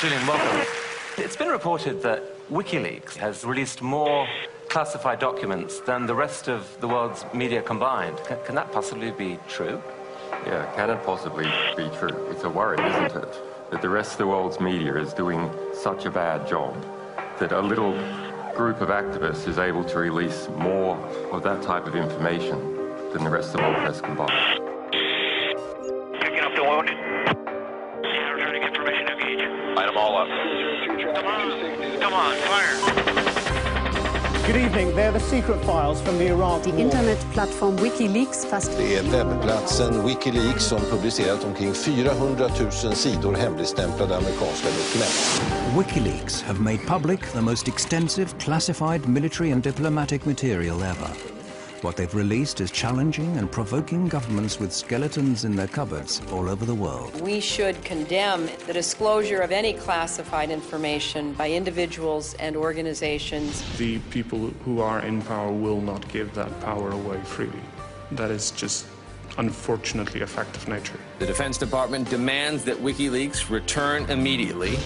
Julian, welcome. It's been reported that WikiLeaks has released more classified documents than the rest of the world's media combined. Can that possibly be true? Yeah, can it possibly be true? It's a worry, isn't it? That the rest of the world's media is doing such a bad job that a little group of activists is able to release more of that type of information than the rest of the world press combined. Picking up the wounded. Yeah, returning information, engage. Light them all up. Come on, fire. Good evening. They're the secret files from the Iraq The war. internetplattform Wikileaks Det är webbplatsen Wikileaks som publicerat omkring 400 000 sidor hemligstämplade amerikanska dokument. WikiLeaks have made public the most extensive classified military and diplomatic material ever. What they've released is challenging and provoking governments with skeletons in their cupboards all over the world. We should condemn the disclosure of any classified information by individuals and organizations. The people who are in power will not give that power away freely. That is just, unfortunately, a fact of nature. The Defense Department demands that WikiLeaks return immediately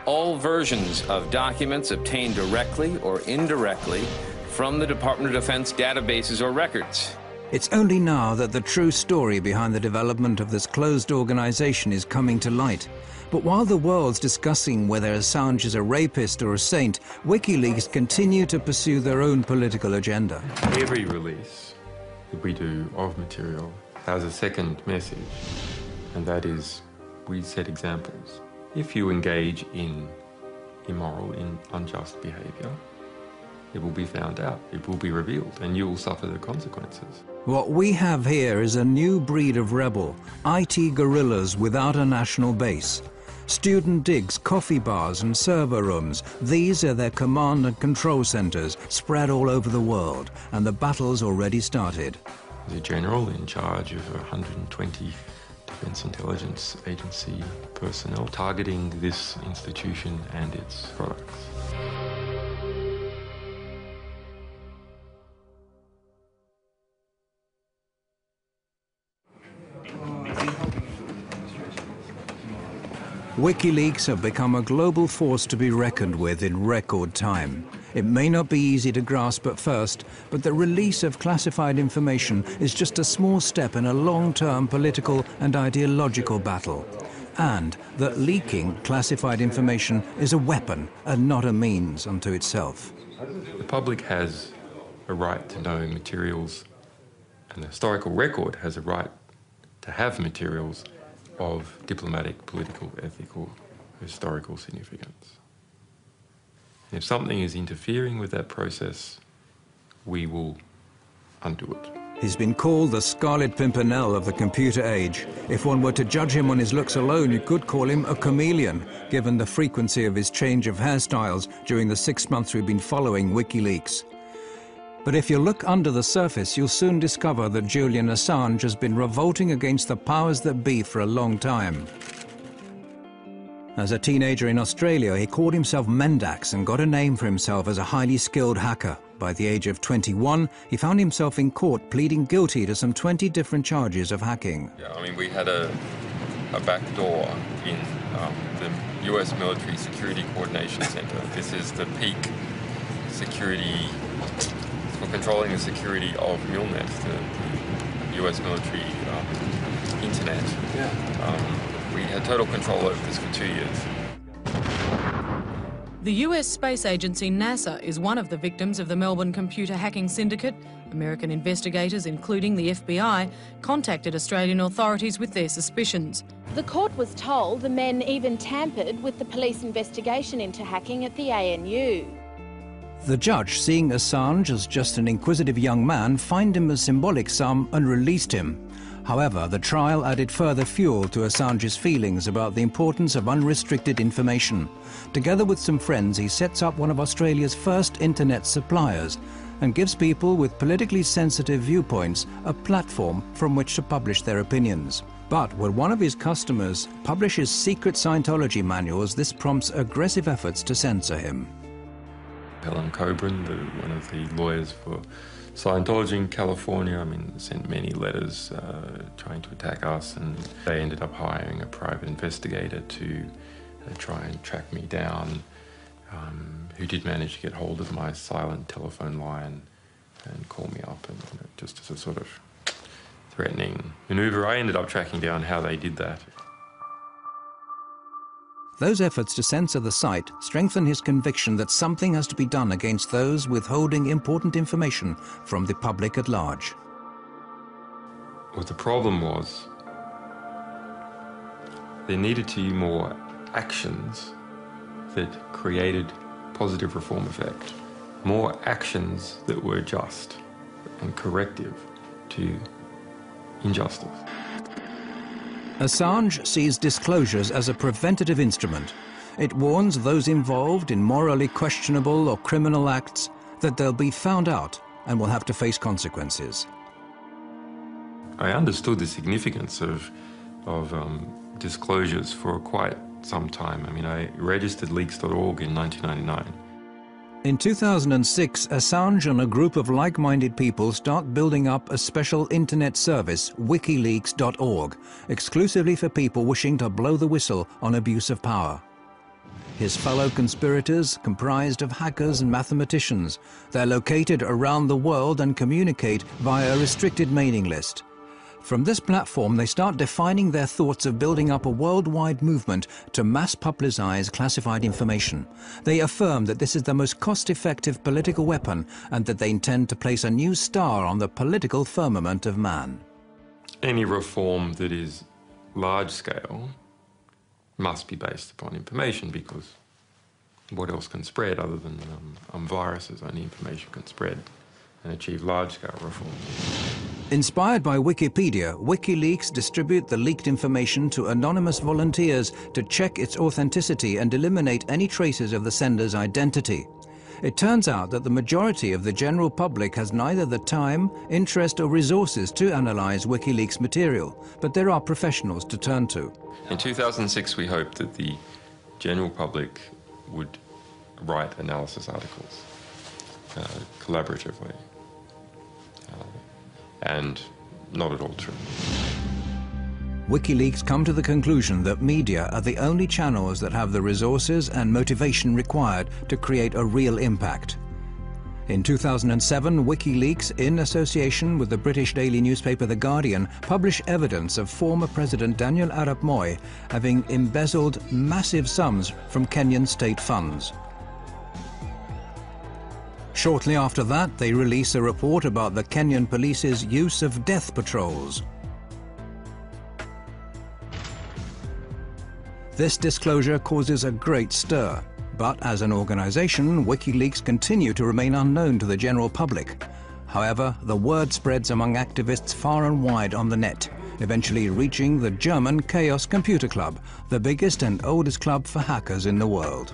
all versions of documents obtained directly or indirectly from the Department of Defense databases or records. It's only now that the true story behind the development of this closed organization is coming to light. But while the world's discussing whether Assange is a rapist or a saint, WikiLeaks continue to pursue their own political agenda. Every release that we do of material has a second message, and that is we set examples. If you engage in immoral, in unjust behavior, it will be found out, it will be revealed, and you will suffer the consequences. What we have here is a new breed of rebel, IT guerrillas without a national base. Student digs, coffee bars and server rooms, these are their command and control centers spread all over the world, and the battle's already started. The general in charge of 120 Defense Intelligence Agency personnel targeting this institution and its products. WikiLeaks have become a global force to be reckoned with in record time. It may not be easy to grasp at first, but the release of classified information is just a small step in a long-term political and ideological battle. And that leaking classified information is a weapon and not a means unto itself. The public has a right to know materials, and the historical record has a right to have materials of diplomatic, political, ethical, historical significance. If something is interfering with that process, we will undo it. He's been called the Scarlet Pimpernel of the computer age. If one were to judge him on his looks alone, you could call him a chameleon, given the frequency of his change of hairstyles during the 6 months we've been following WikiLeaks. But if you look under the surface, you'll soon discover that Julian Assange has been revolting against the powers that be for a long time. As a teenager in Australia, he called himself Mendax and got a name for himself as a highly skilled hacker. By the age of 21, he found himself in court pleading guilty to some 20 different charges of hacking. Yeah, I mean, we had a back door in the US Military Security Coordination Center. This is the peak security for controlling the security of MILNET, the US military internet. We had total control over this for 2 years. The US space agency NASA is one of the victims of the Melbourne computer hacking syndicate. American investigators, including the FBI, contacted Australian authorities with their suspicions. The court was told the men even tampered with the police investigation into hacking at the ANU. The judge, seeing Assange as just an inquisitive young man, fined him a symbolic sum and released him. However, the trial added further fuel to Assange's feelings about the importance of unrestricted information. Together with some friends, he sets up one of Australia's first internet suppliers and gives people with politically sensitive viewpoints a platform from which to publish their opinions. But when one of his customers publishes secret Scientology manuals, this prompts aggressive efforts to censor him. Helen Coburn, one of the lawyers for Scientology in California, sent many letters trying to attack us, and they ended up hiring a private investigator to try and track me down, who did manage to get hold of my silent telephone line and call me up, and just as a sort of threatening maneuver. I ended up tracking down how they did that. Those efforts to censor the site strengthen his conviction that something has to be done against those withholding important information from the public at large. What the problem was, there needed to be more actions that created positive reform effect. More actions that were just and corrective to injustice. Assange sees disclosures as a preventative instrument. It warns those involved in morally questionable or criminal acts that they'll be found out and will have to face consequences. I understood the significance of disclosures for quite some time. I mean, I registered leaks.org in 1999. In 2006, Assange and a group of like-minded people start building up a special internet service, Wikileaks.org, exclusively for people wishing to blow the whistle on abuse of power. His fellow conspirators comprised of hackers and mathematicians. They're located around the world and communicate via a restricted mailing list. From this platform, they start defining their thoughts of building up a worldwide movement to mass publicize classified information. They affirm that this is the most cost-effective political weapon and that they intend to place a new star on the political firmament of man. Any reform that is large-scale must be based upon information, because what else can spread other than viruses? Only information can spread and achieve large-scale reforms. Inspired by Wikipedia, WikiLeaks distribute the leaked information to anonymous volunteers to check its authenticity and eliminate any traces of the sender's identity. It turns out that the majority of the general public has neither the time, interest or resources to analyze WikiLeaks material, but there are professionals to turn to. In 2006, we hoped that the general public would write analysis articles collaboratively. And not at all true. WikiLeaks come to the conclusion that media are the only channels that have the resources and motivation required to create a real impact. In 2007, WikiLeaks, in association with the British daily newspaper The Guardian, published evidence of former President Daniel Arap Moi having embezzled massive sums from Kenyan state funds. Shortly after that, they release a report about the Kenyan police's use of death patrols. This disclosure causes a great stir, but as an organization, WikiLeaks continue to remain unknown to the general public. However, the word spreads among activists far and wide on the net, eventually reaching the German Chaos Computer Club, the biggest and oldest club for hackers in the world.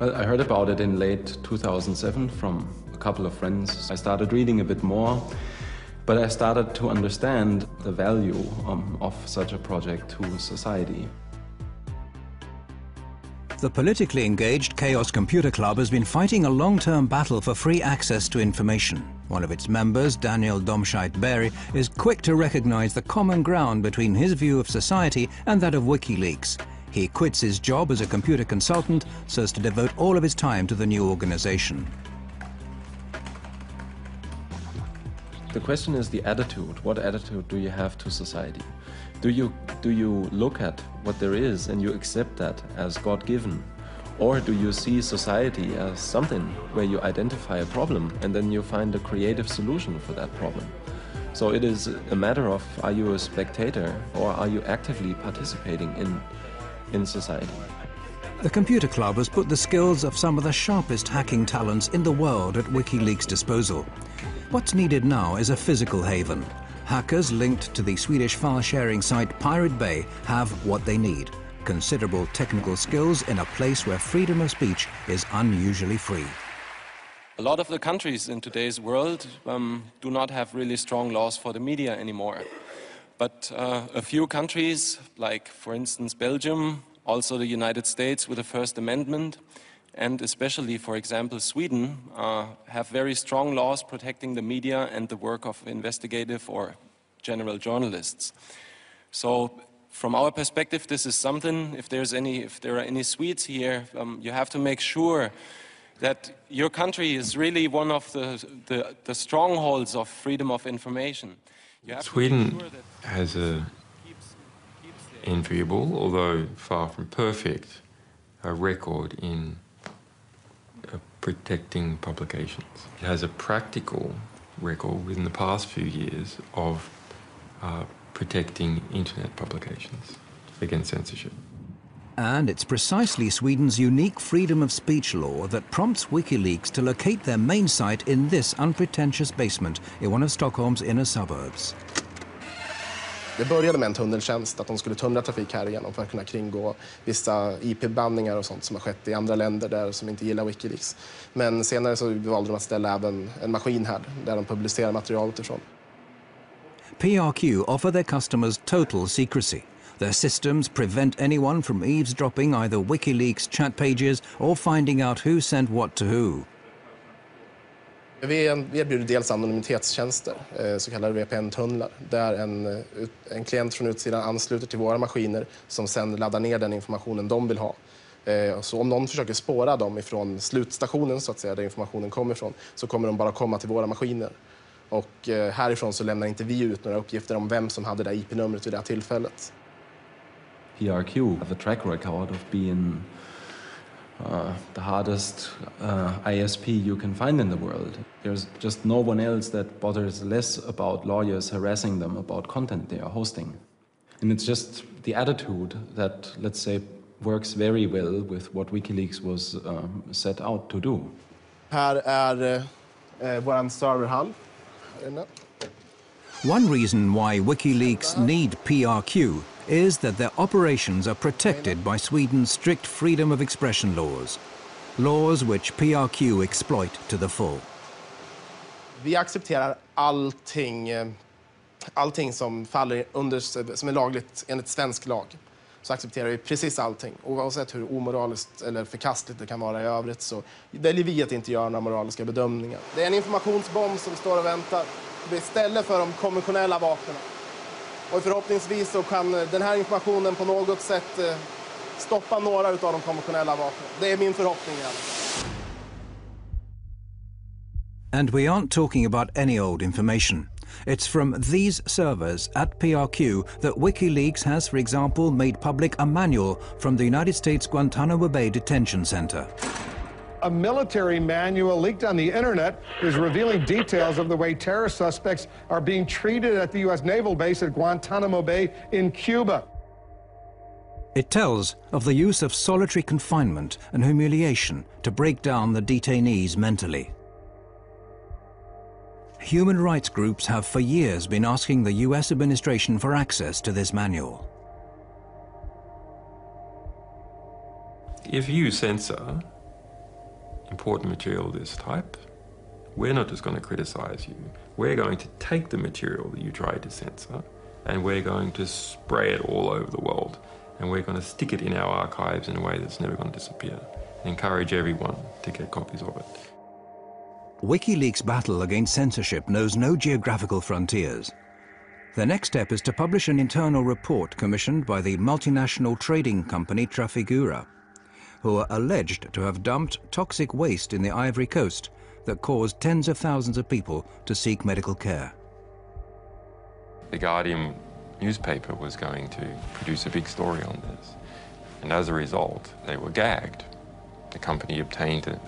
Well, I heard about it in late 2007 from a couple of friends. I started reading a bit more, but I started to understand the value of such a project to society. The politically engaged Chaos Computer Club has been fighting a long-term battle for free access to information. One of its members, Daniel Domscheit-Berg, is quick to recognize the common ground between his view of society and that of WikiLeaks. He quits his job as a computer consultant so as to devote all of his time to the new organization. The question is the attitude. What attitude do you have to society? Do you look at what there is and you accept that as God-given? Or do you see society as something where you identify a problem and then you find a creative solution for that problem? So it is a matter of, are you a spectator or are you actively participating in society? The Computer Club has put the skills of some of the sharpest hacking talents in the world at WikiLeaks' disposal. What's needed now is a physical haven. Hackers linked to the Swedish file-sharing site Pirate Bay have what they need: considerable technical skills in a place where freedom of speech is unusually free. A lot of the countries in today's world do not have really strong laws for the media anymore. But a few countries, like for instance Belgium, also the United States with the First Amendment, and especially, for example, Sweden, have very strong laws protecting the media and the work of investigative or general journalists. So from our perspective, this is something, if there are any Swedes here, you have to make sure that your country is really one of the strongholds of freedom of information. Sweden has an enviable, although far from perfect, record in protecting publications. It has a practical record within the past few years of protecting internet publications against censorship. And it's precisely Sweden's unique freedom of speech law that prompts WikiLeaks to locate their main site in this unpretentious basement in one of Stockholm's inner suburbs. Det började med en tunneltjänst, att de skulle tunnla trafik här igenom för att kunna kringgå vissa IP-bandningar och sånt som har skett i andra länder där som inte gillar WikiLeaks. Men senare så valde de att ställa även en maskin här där de publicerar materialet ifrån. PRQ offer their customers total secrecy. Their systems prevent anyone from eavesdropping either WikiLeaks chat pages or finding out who sent what to who. Vi erbjuder dels anonymitetstjänster, så kallade VPN-tunnlar, där en klient från utsidan ansluter till våra maskiner som sedan laddar ner den informationen de vill ha. Så om någon försöker spåra dem ifrån slutstationen, så att säga, där informationen kommer ifrån, så kommer de bara komma till våra maskiner. Och härifrån så lämnar inte vi ut några uppgifter om vem som hade det IP-numret vid det här tillfället. PRQ have a track record of being the hardest ISP you can find in the world. There's just no one else that bothers less about lawyers harassing them about content they are hosting. And it's just the attitude that, let's say, works very well with what WikiLeaks was set out to do. Här är vår serverhall. One reason why WikiLeaks need PRQ is that their operations are protected by Sweden's strict freedom of expression laws, laws which PRQ exploit to the full. Vi accepterar allting som faller under, som är lagligt enligt svensk lag. Så accepterar vi precis allting, oavsett hur omoraliskt eller förkastligt det kan vara i övrigt, så väljer vi att inte göra några moraliska bedömningar. Det är en informationsbomb som står och väntar istället för de konventionella vapnen. Och förhoppningsvis så kan den här informationen på något sätt stoppa några av de konventionella vapnen. Det är min förhoppning i alla fall. And we aren't talking about any old information. It's from these servers at PRQ that WikiLeaks has, for example, made public a manual from the United States Guantanamo Bay Detention Center. A military manual leaked on the internet is revealing details of the way terrorist suspects are being treated at the U.S. naval base at Guantanamo Bay in Cuba. It tells of the use of solitary confinement and humiliation to break down the detainees mentally. Human rights groups have for years been asking the US administration for access to this manual. If you censor important material of this type, we're not just going to criticize you. We're going to take the material that you tried to censor and we're going to spray it all over the world. And we're going to stick it in our archives in a way that's never going to disappear. Encourage everyone to get copies of it. WikiLeaks' battle against censorship knows no geographical frontiers. The next step is to publish an internal report commissioned by the multinational trading company Trafigura, who are alleged to have dumped toxic waste in the Ivory Coast that caused tens of thousands of people to seek medical care. The Guardian newspaper was going to produce a big story on this, and as a result, they were gagged. The company obtained